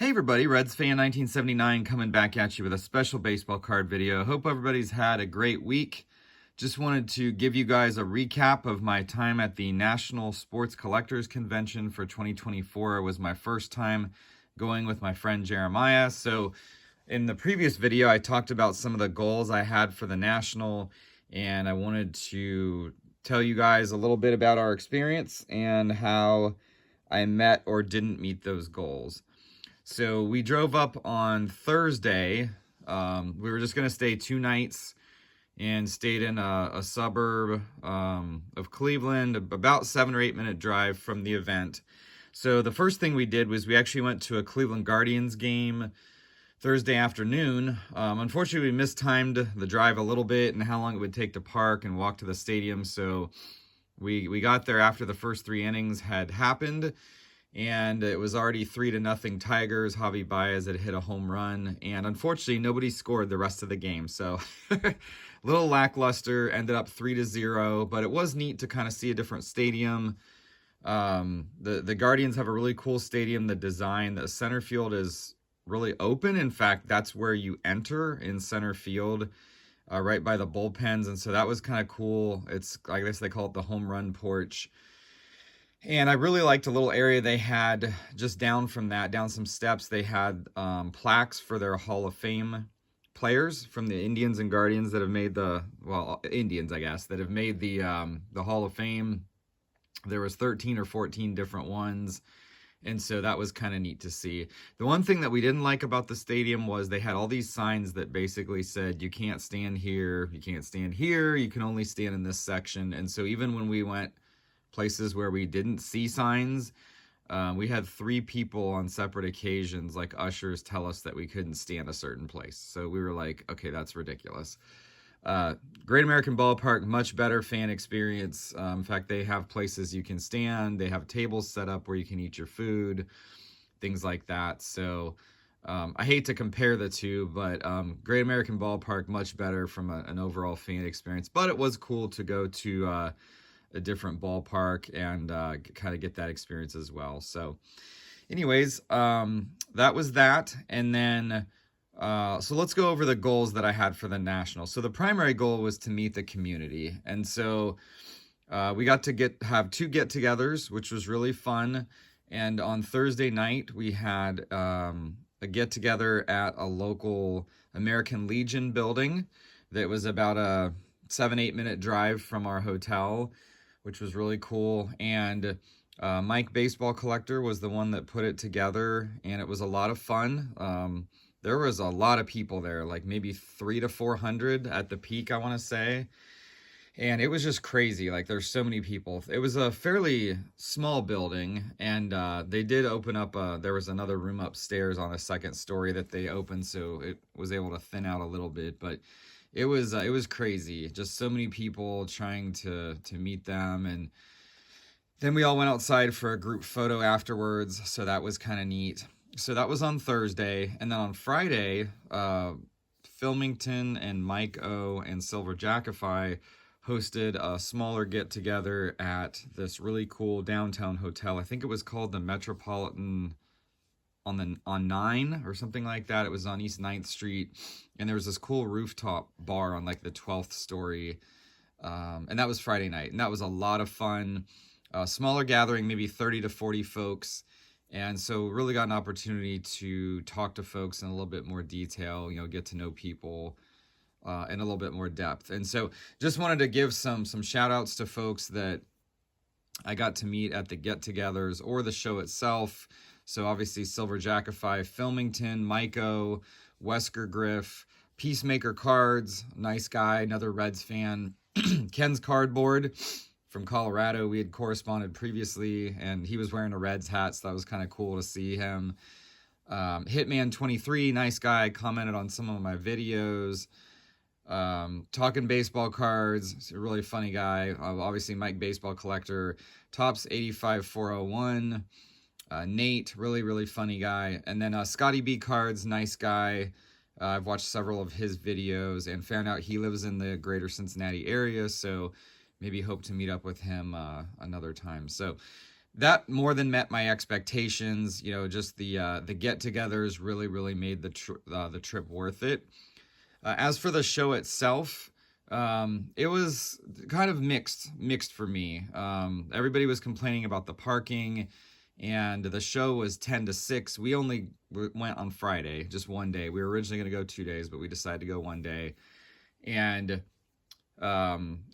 Hey everybody, Reds fan 1979 coming back at you with a special baseball card video. Hope everybody's had a great week. Just wanted to give you guys a recap of my time at the National Sports Collectors Convention for 2024. It was my first time going with my friend Jeremiah. So in the previous video, I talked about some of the goals I had for the National, and I wanted to tell you guys a little bit about our experience and how I met or didn't meet those goals. So we drove up on Thursday. We were just going to stay 2 nights and stayed in a suburb of Cleveland, about 7 or 8 minute drive from the event. So the first thing we did was we actually went to a Cleveland Guardians game Thursday afternoon. Unfortunately, we mistimed the drive a little bit and how long it would take to park and walk to the stadium. So we got there after the first 3 innings had happened. And it was already 3-0 Tigers. Javi Baez had hit a home run. And unfortunately, nobody scored the rest of the game. So a little lackluster, ended up 3-0. But it was neat to kind of see a different stadium. The Guardians have a really cool stadium. The design, the center field is really open. In fact, that's where you enter in center field, right by the bullpens. And so that was kind of cool. It's, I guess they call it the home run porch. And I really liked a little area they had just down from that, down some steps. They had plaques for their Hall of Fame players from the Indians and Guardians that have made Indians, I guess, that have made the Hall of Fame. There was 13 or 14 different ones. And so that was kind of neat to see. The one thing that we didn't like about the stadium was they had all these signs that basically said, you can't stand here, you can't stand here, you can only stand in this section. And so even when we went places where we didn't see signs, we had 3 people on separate occasions, like ushers, tell us that we couldn't stand a certain place. So we were like, okay, that's ridiculous. Great American Ballpark, much better fan experience. In fact, they have places you can stand. They have tables set up where you can eat your food, things like that. So I hate to compare the two, but Great American Ballpark, much better from an overall fan experience. But it was cool to go to a different ballpark and kind of get that experience as well. So anyways, that was that. And then, so let's go over the goals that I had for the National. So the primary goal was to meet the community. And so we got to have 2 get-togethers, which was really fun. And on Thursday night, we had a get-together at a local American Legion building that was about a 7-8 minute drive from our hotel, which was really cool. And Mike Baseball Collector was the one that put it together, and it was a lot of fun. There was a lot of people there, like maybe 300 to 400 at the peak, I want to say. And it was just crazy. Like, there's so many people. It was a fairly small building, and they did open up, there was another room upstairs on a second story that they opened, so it was able to thin out a little bit. But it was crazy. Just so many people trying to meet them. And then we all went outside for a group photo afterwards. So that was kind of neat. So that was on Thursday. And then on Friday, Filmington and Mike O and Silver Jackify hosted a smaller get together at this really cool downtown hotel. I think it was called the Metropolitan on 9 or something like that. It was on East 9th Street, and there was this cool rooftop bar on like the 12th story, and that was Friday night, and that was a lot of fun. Smaller gathering, maybe 30 to 40 folks, and so really got an opportunity to talk to folks in a little bit more detail, get to know people in a little bit more depth. And so just wanted to give some shout outs to folks that I got to meet at the get-togethers or the show itself. So obviously Silver Jackify, Filmington, Myco, Wesker Griff, Peacemaker Cards, nice guy, another Reds fan. Ken's Cardboard from Colorado, we had corresponded previously, and he was wearing a Reds hat, so that was kind of cool to see him. Hitman23, nice guy, commented on some of my videos. Talking Baseball Cards, he's a really funny guy. Obviously Mike Baseball Collector, Tops 85401. Nate, really, really funny guy. And then Scotty B Cards, nice guy. I've watched several of his videos and found out he lives in the greater Cincinnati area, so maybe hope to meet up with him another time. So that more than met my expectations. You know, just the get-togethers really made the trip worth it. As for the show itself, it was kind of mixed for me. Everybody was complaining about the parking, and the show was 10 to 6. We only went on Friday, just one day. We were originally going to go 2 days, but we decided to go one day. And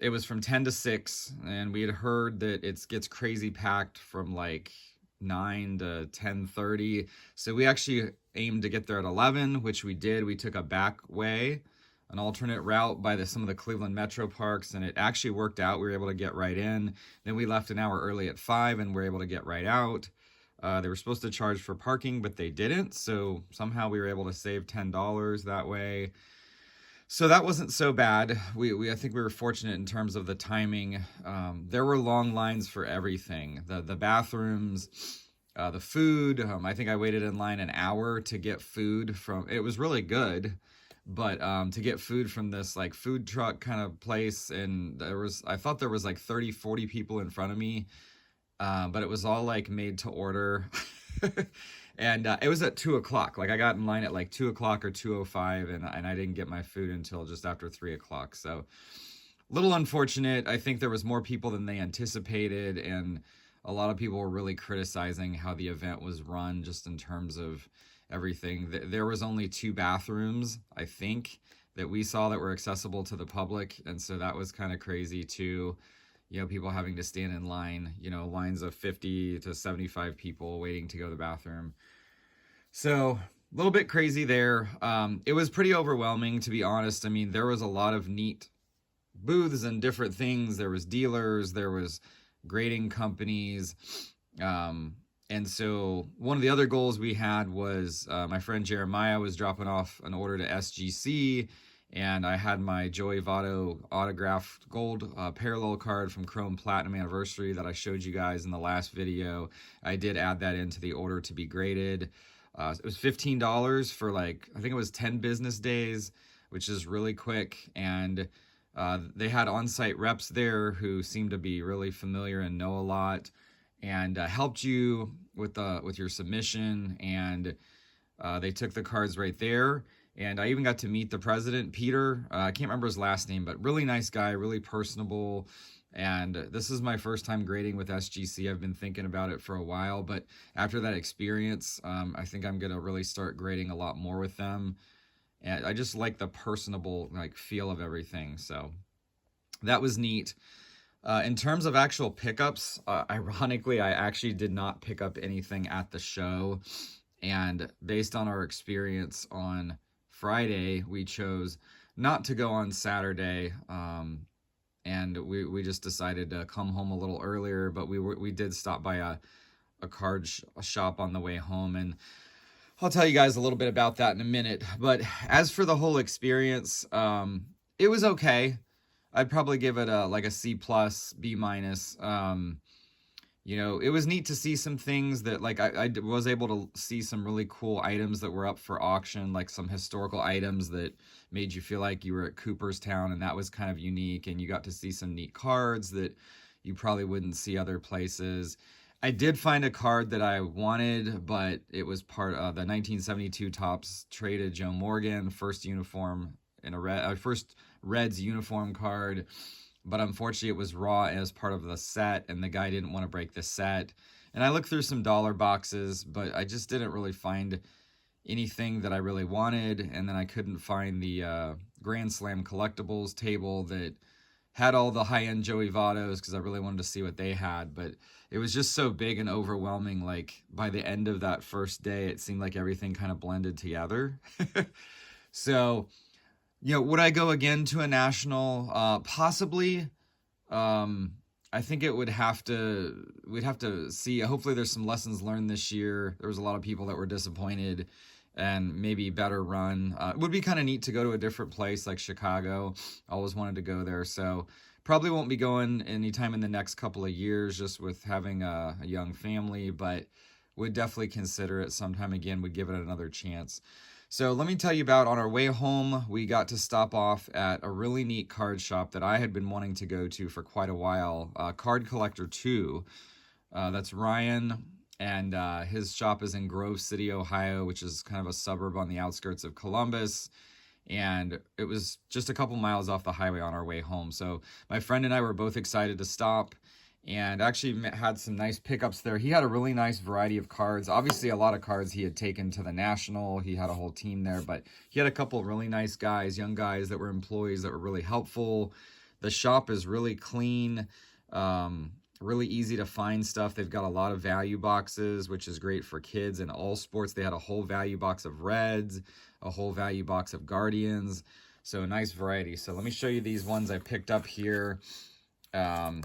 it was from 10 to 6, and we had heard that it gets crazy packed from like 9 to 10:30. So we actually aimed to get there at 11, which we did. We took a back way, an alternate route by some of the Cleveland Metro parks, and it actually worked out. We were able to get right in. Then we left an hour early at 5, and we were able to get right out. They were supposed to charge for parking, but they didn't. So somehow we were able to save $10 that way. So that wasn't so bad. I think we were fortunate in terms of the timing. There were long lines for everything. The bathrooms, the food. I think I waited in line an hour to get food from. It was really good, but to get food from this like food truck kind of place, and I thought there was like 30, 40 people in front of me, but it was all like made to order. And it was at 2 o'clock. Like I got in line at like 2 o'clock or 2:05, and I didn't get my food until just after 3 o'clock. So a little unfortunate. I think there was more people than they anticipated, and a lot of people were really criticizing how the event was run just in terms of everything. There was only 2 bathrooms, I think, that we saw that were accessible to the public, and so that was kind of crazy too. You know, people having to stand in line, you know, lines of 50 to 75 people waiting to go to the bathroom. So a little bit crazy there. It was pretty overwhelming, to be honest. I mean, there was a lot of neat booths and different things. There was dealers, there was grading companies. And so one of the other goals we had was my friend Jeremiah was dropping off an order to SGC, and I had my Joey Votto autographed gold parallel card from Chrome Platinum Anniversary that I showed you guys in the last video. I did add that into the order to be graded. It was $15 for like, I think it was 10 business days, which is really quick. And they had on-site reps there who seemed to be really familiar and know a lot, and helped you with your submission. And they took the cards right there. And I even got to meet the president, Peter. I can't remember his last name, but really nice guy, really personable. And this is my first time grading with SGC. I've been thinking about it for a while, but after that experience, I think I'm going to really start grading a lot more with them. And I just like the personable like feel of everything. So that was neat. In terms of actual pickups, ironically, I actually did not pick up anything at the show. And based on our experience on Friday, we chose not to go on Saturday, and we just decided to come home a little earlier. But we did stop by a card shop on the way home, and I'll tell you guys a little bit about that in a minute. But as for the whole experience, it was okay. I'd probably give it a C plus, B minus. You know, it was neat to see some things that, like, I was able to see some really cool items that were up for auction, like some historical items that made you feel like you were at Cooperstown, and that was kind of unique. And you got to see some neat cards that you probably wouldn't see other places. I did find a card that I wanted, but it was part of the 1972 Topps traded Joe Morgan, first uniform in a first Reds uniform card. But unfortunately, it was raw as part of the set, and the guy didn't want to break the set. And I looked through some dollar boxes, but I just didn't really find anything that I really wanted. And then I couldn't find the Grand Slam collectibles table that had all the high-end Joey Vottos, because I really wanted to see what they had. But it was just so big and overwhelming. Like, by the end of that first day, it seemed like everything kind of blended together. So, you know, would I go again to a national? Possibly. I think we'd have to see. Hopefully there's some lessons learned this year. There was a lot of people that were disappointed, and maybe better run. It would be kind of neat to go to a different place like Chicago. Always wanted to go there. So probably won't be going anytime in the next couple of years, just with having a young family, but would definitely consider it sometime again, would give it another chance. So let me tell you about, on our way home, we got to stop off at a really neat card shop that I had been wanting to go to for quite a while, Card Collector 2. That's Ryan, and his shop is in Grove City, Ohio, which is kind of a suburb on the outskirts of Columbus. And it was just a couple miles off the highway on our way home. So my friend and I were both excited to stop and actually had some nice pickups there. He had a really nice variety of cards. Obviously, a lot of cards he had taken to the National. He had a whole team there, but he had a couple really nice guys, young guys that were employees that were really helpful. The shop is really clean, really easy to find stuff. They've got a lot of value boxes, which is great for kids in all sports. They had a whole value box of Reds, a whole value box of Guardians. So a nice variety. So let me show you these ones I picked up here.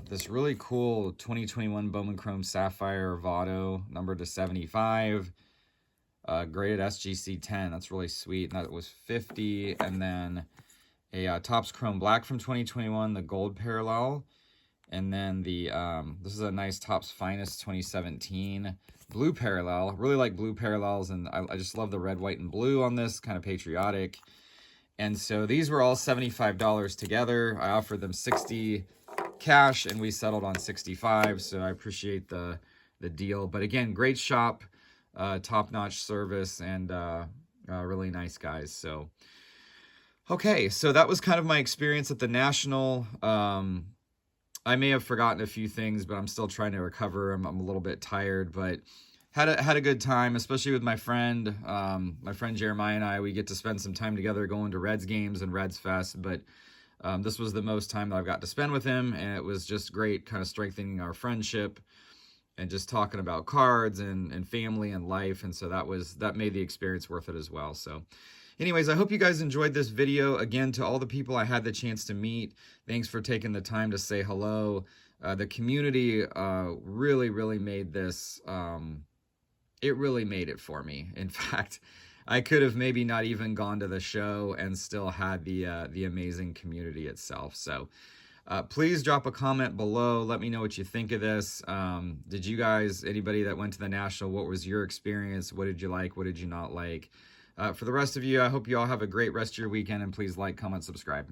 This really cool 2021 Bowman Chrome Sapphire Votto, numbered to 75, graded SGC 10. That's really sweet. And that was 50. And then a Topps Chrome Black from 2021, the gold parallel. And then the this is a nice Topps Finest 2017 blue parallel. Really like blue parallels, and I just love the red, white, and blue on this, kind of patriotic. And so these were all $75 together. I offered them $60 cash, and we settled on $65. So I appreciate the deal. But again, great shop, top-notch service, and really nice guys. So okay, so that was kind of my experience at the National. I may have forgotten a few things, but I'm still trying to recover. I'm a little bit tired, but had a good time, especially with my friend. My friend Jeremiah and I, we get to spend some time together going to Reds games and Reds Fest, but this was the most time that I've got to spend with him, and it was just great, kind of strengthening our friendship and just talking about cards and family and life, and so that made the experience worth it as well. So anyways, I hope you guys enjoyed this video. Again, to all the people I had the chance to meet, thanks for taking the time to say hello. The community really made this, it really made it for me. In fact, I could have maybe not even gone to the show and still had the amazing community itself. So please drop a comment below. Let me know what you think of this. Did you guys, anybody that went to the National, what was your experience? What did you like? What did you not like? For the rest of you, I hope you all have a great rest of your weekend, and please like, comment, subscribe.